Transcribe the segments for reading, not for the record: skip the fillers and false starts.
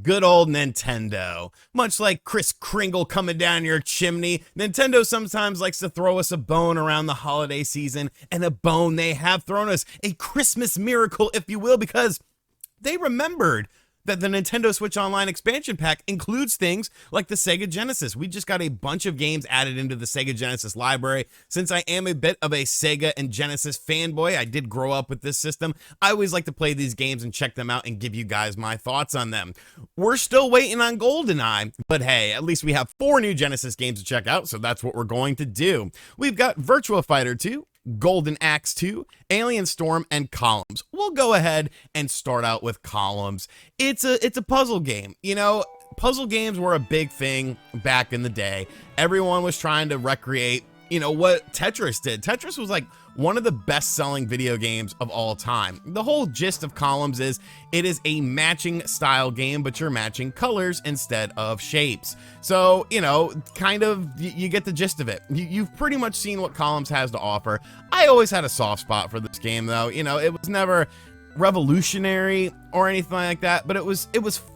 Good old Nintendo. Much like Kris Kringle coming down your chimney, Nintendo sometimes likes to throw us a bone around the holiday season, and a bone they have thrown us, a Christmas miracle, if you will, because they remembered that the Nintendo Switch Online expansion pack includes things like the SEGA Genesis. We just got a bunch of games added into the SEGA Genesis library. Since I am a bit of a SEGA and Genesis fanboy, I did grow up with this system. I always like to play these games and check them out and give you guys my thoughts on them. We're still waiting on GoldenEye, but hey, at least we have 4 new Genesis games to check out, so that's what we're going to do. We've got Virtua Fighter 2, Golden Axe 2, Alien Storm, and Columns. We'll go ahead and start out with Columns. It's a puzzle game. You know, puzzle games were a big thing back in the day. Everyone was trying to recreate, you know, what Tetris did. Tetris was like one of the best-selling video games of all time. The whole gist of Columns is it is a matching style game, but you're matching colors instead of shapes. So, you know, kind of, you get the gist of it. You've pretty much seen what Columns has to offer. I always had a soft spot for this game, though. You know, it was never revolutionary or anything like that, but it was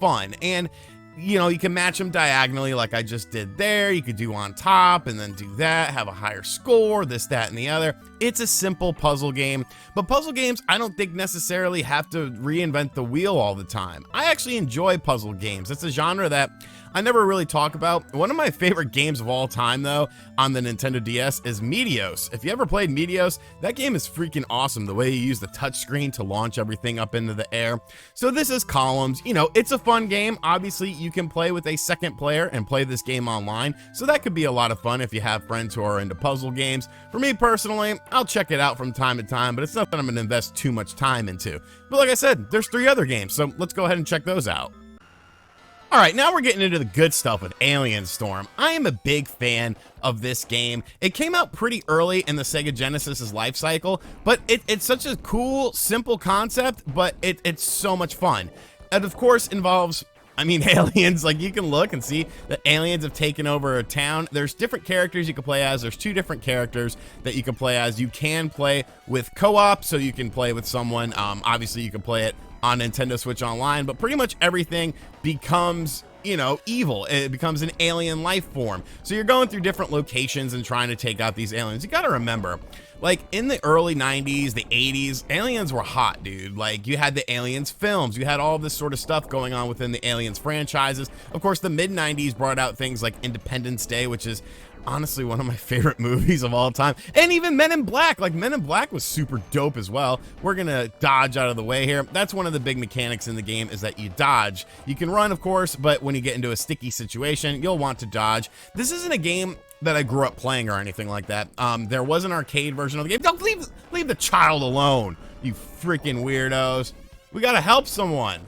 fun. And you know, you can match them diagonally like I just did there. You could do on top and then do that, have a higher score, this, that, and the other. It's a simple puzzle game, but puzzle games I don't think necessarily have to reinvent the wheel all the time. I actually enjoy puzzle games. It's a genre that I never really talk about. One of my favorite games of all time, though, on the Nintendo DS is Meteos. If you ever played Meteos, that game is freaking awesome, the way you use the touchscreen to launch everything up into the air. So this is Columns. You know, it's a fun game. Obviously, you can play with a second player and play this game online, so that could be a lot of fun if you have friends who are into puzzle games. For me personally, I'll check it out from time to time, but it's not that I'm going to invest too much time into. But like I said, there's 3 other games, so let's go ahead and check those out. All right, now we're getting into the good stuff with Alien Storm. I am a big fan of this game. It came out pretty early in the SEGA Genesis's life cycle, but it's such a cool, simple concept, but it's so much fun. It, of course, involves, I mean, aliens. Like, you can look and see that aliens have taken over a town. There's different characters you can play as. There's 2 different characters that you can play as. You can play with co-op, so you can play with someone. Obviously, you can play it on Nintendo Switch Online, but pretty much everything becomes, you know, evil. It becomes an alien life form. So you're going through different locations and trying to take out these aliens. You gotta remember, like, in the early 90s, the 80s, aliens were hot, dude. Like, you had the Aliens films, you had all this sort of stuff going on within the Aliens franchises. Of course, the mid-90s brought out things like Independence Day, which is honestly one of my favorite movies of all time. And even Men in Black. Like, Men in Black was super dope as well. We're gonna dodge out of the way here. That's one of the big mechanics in the game, is that you dodge. You can run, of course, but when you get into a sticky situation, you'll want to dodge. This isn't a game that I grew up playing or anything like that. There was an arcade version of the game. Don't leave the child alone, you freaking weirdos. We gotta help someone.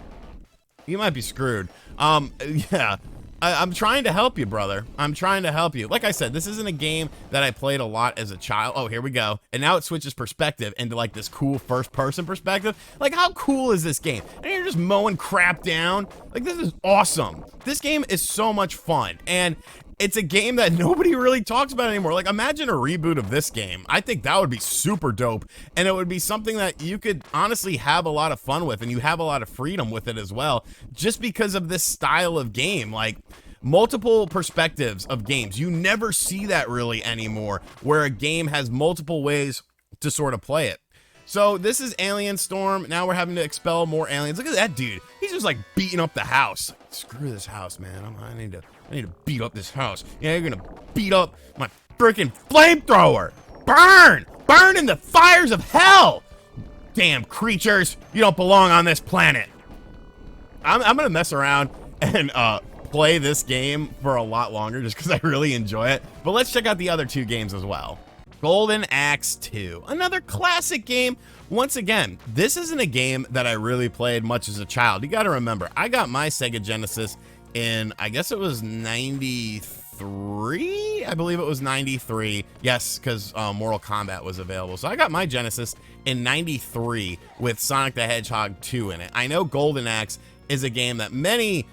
You might be screwed. Yeah. I'm trying to help you, brother. I'm trying to help you. Like I said, this isn't a game that I played a lot as a child. Oh, here we go. And now it switches perspective into like this cool first-person perspective. Like, how cool is this game? And you're just mowing crap down. Like, this is awesome. This game is so much fun. And it's a game that nobody really talks about anymore. Like, imagine a reboot of this game. I think that would be super dope. And it would be something that you could honestly have a lot of fun with, and you have a lot of freedom with it as well, just because of this style of game. Like, multiple perspectives of games. You never see that really anymore, where a game has multiple ways to sort of play it. So this is Alien Storm. Now we're having to expel more aliens. Look at that dude. He's just like beating up the house. Screw this house, man. I need to beat up this house. Yeah, you're gonna beat up my freaking flamethrower. Burn! Burn in the fires of hell! Damn creatures, you don't belong on this planet. I'm gonna mess around and play this game for a lot longer just because I really enjoy it. But let's check out the other 2 games as well. Golden Axe 2, another classic game. Once again, this isn't a game that I really played much as a child. You got to remember, I got my SEGA Genesis in, I guess it was 93? I believe it was 93. Yes, because Mortal Kombat was available. So I got my Genesis in 93 with Sonic the Hedgehog 2 in it. I know Golden Axe is a game that many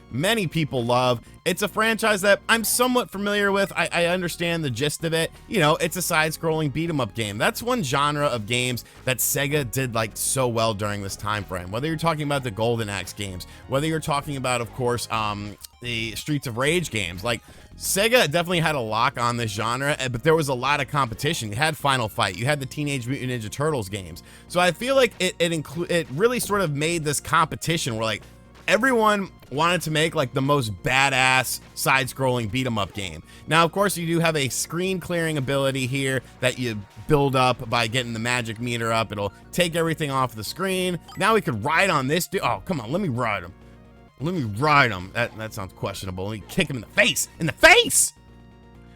people love. It's a franchise that I'm somewhat familiar with. I understand the gist of it. You know, it's a side-scrolling beat-em-up game. That's one genre of games that Sega did like so well during this time frame. Whether you're talking about the Golden Axe games, whether you're talking about, of course, the Streets of Rage games, like Sega definitely had a lock on this genre, but there was a lot of competition. You had Final Fight, you had the Teenage Mutant Ninja Turtles games. So I feel like it really sort of made this competition where like everyone wanted to make like the most badass side-scrolling beat-em-up game. Now, of course, you do have a screen clearing ability here that you build up by getting the magic meter up. It'll take everything off the screen. Now we could ride on this dude. Oh, come on, let me ride him. Let me ride him. That sounds questionable. Let me kick him in the face. In the face!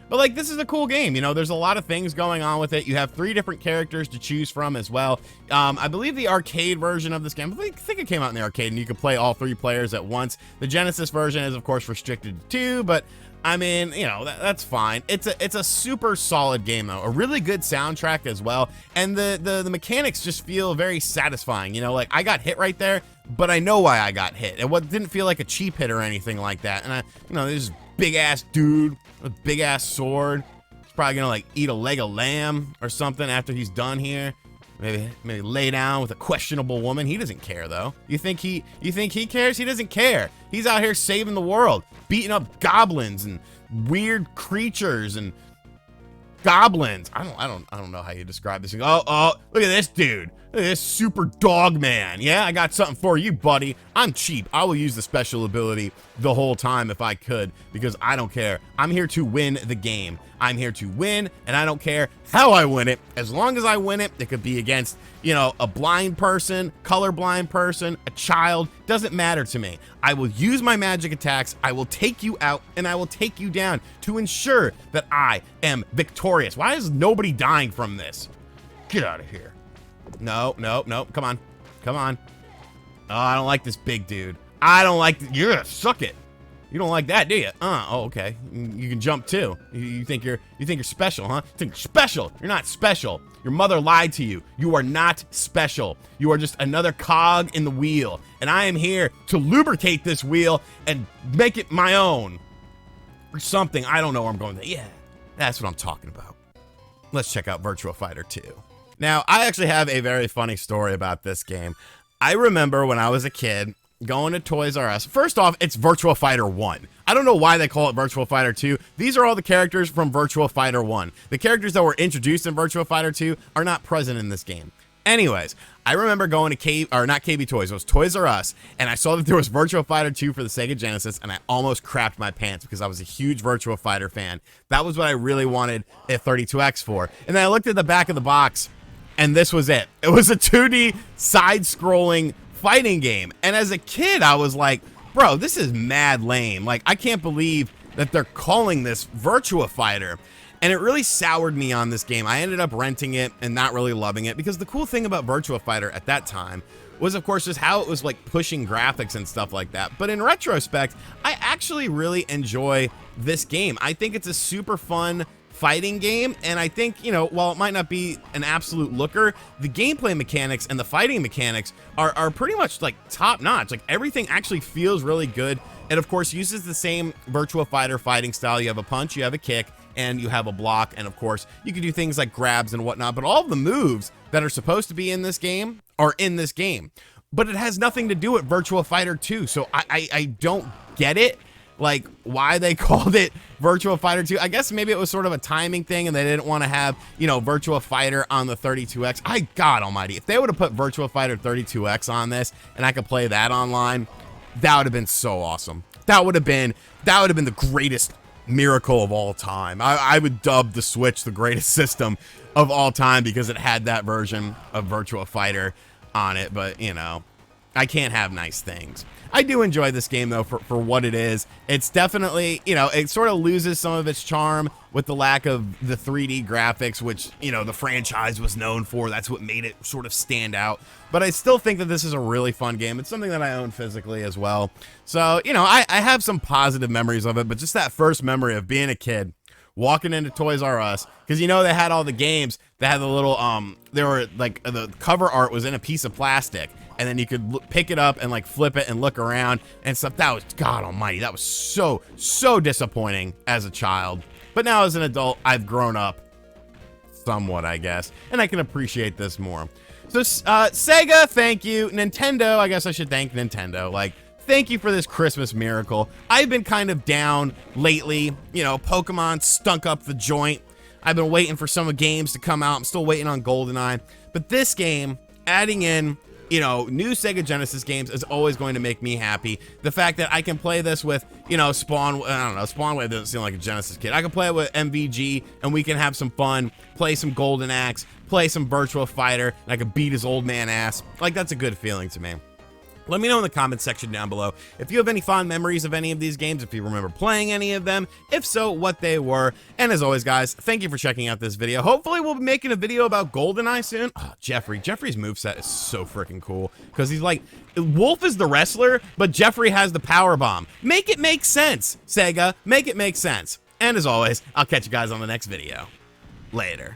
But like, this is a cool game. You know, there's a lot of things going on with it. You have 3 different characters to choose from as well. I believe the arcade version of this game, I think it came out in the arcade and you could play all 3 players at once. The Genesis version is of course restricted to 2, but I mean, you know, that's fine. It's a super solid game though. A really good soundtrack as well. And the mechanics just feel very satisfying. You know, like I got hit right there, but I know why I got hit. It didn't feel like a cheap hit or anything like that. And there's this big ass dude with a big ass sword. He's probably gonna like eat a leg of lamb or something after he's done here. Maybe lay down with a questionable woman. He doesn't care though. You think he cares? He doesn't care. He's out here saving the world, beating up goblins and weird creatures and goblins. I don't know how you describe this thing. Oh, look at this dude. Look at this super dog man. Yeah, I got something for you, buddy. I'm cheap. I will use the special ability the whole time if I could, because I don't care. I'm here to win the game. I'm here to win, and I don't care how I win it. As long as I win it, it could be against, you know, a blind person, colorblind person, a child. Doesn't matter to me. I will use my magic attacks. I will take you out, and I will take you down to ensure that I am victorious. Why is nobody dying from this? Get out of here. No. Come on. Oh, I don't like this big dude. I don't like. You're gonna suck it. You don't like that, do you? Oh, okay. You can jump too. You think you're special, huh? You think you're special? You're not special. Your mother lied to you. You are not special. You are just another cog in the wheel, and I am here to lubricate this wheel and make it my own, or something. I don't know where I'm going. Yeah, that's what I'm talking about. Let's check out Virtua Fighter 2. Now, I actually have a very funny story about this game. I remember when I was a kid going to Toys R Us. First off, it's Virtua Fighter 1. I don't know why they call it Virtua Fighter 2. These are all the characters from Virtua Fighter 1. The characters that were introduced in Virtua Fighter 2 are not present in this game. Anyways, I remember going to not KB Toys, it was Toys R Us, and I saw that there was Virtua Fighter 2 for the SEGA Genesis, and I almost crapped my pants because I was a huge Virtua Fighter fan. That was what I really wanted a 32X for. And then I looked at the back of the box, and this was it. It was a 2D side-scrolling fighting game. And as a kid, I was like, bro, this is mad lame. Like, I can't believe that they're calling this Virtua Fighter. And it really soured me on this game. I ended up renting it and not really loving it, because the cool thing about Virtua Fighter at that time was, of course, just how it was like pushing graphics and stuff like that. But in retrospect, I actually really enjoy this game. I think it's a super fun fighting game, and I think, you know, while it might not be an absolute looker, the gameplay mechanics and the fighting mechanics are pretty much like top notch. Like, everything actually feels really good. And of course uses the same Virtua Fighter fighting style. You have a punch, you have a kick, and you have a block, and of course you can do things like grabs and whatnot. But all of the moves that are supposed to be in this game are in this game, but it has nothing to do with Virtua Fighter 2. So I don't get it, like, why they called it Virtua Fighter 2. I guess maybe it was sort of a timing thing, and they didn't want to have, you know, Virtua Fighter on the 32X. God almighty, if they would have put Virtua Fighter 32X on this and I could play that online, that would have been so awesome. That would have been the greatest miracle of all time. I would dub the Switch the greatest system of all time because it had that version of Virtua Fighter on it. But, you know, I can't have nice things. I do enjoy this game, though, for what it is. It's definitely, you know, it sort of loses some of its charm with the lack of the 3D graphics, which, you know, the franchise was known for. That's what made it sort of stand out. But I still think that this is a really fun game. It's something that I own physically as well. So, you know, I have some positive memories of it, but just that first memory of being a kid, walking into Toys R Us, because, you know, they had all the games that had the little, they were like, the cover art was in a piece of plastic, and then you could pick it up and like flip it and look around and stuff. That was, God almighty, that was so disappointing as a child. But now as an adult, I've grown up somewhat, I guess, and I can appreciate this more. So Sega, thank you. Nintendo, I guess I should thank Nintendo. Like, thank you for this Christmas miracle. I've been kind of down lately. You know, Pokemon stunk up the joint. I've been waiting for some games to come out. I'm still waiting on GoldenEye. But this game, adding in, you know, new SEGA Genesis games is always going to make me happy. The fact that I can play this with, you know, Spawn, I don't know, Spawnwave doesn't seem like a Genesis kid. I can play it with MVG, and we can have some fun, play some Golden Axe, play some Virtual Fighter, and I can beat his old man ass. Like, that's a good feeling to me. Let me know in the comments section down below if you have any fond memories of any of these games, if you remember playing any of them, if so, what they were. And as always, guys, thank you for checking out this video. Hopefully, we'll be making a video about GoldenEye soon. Oh, Jeffrey's moveset is so freaking cool, because he's like, Wolf is the wrestler, but Jeffrey has the power bomb. Make it make sense, Sega. Make it make sense. And as always, I'll catch you guys on the next video. Later.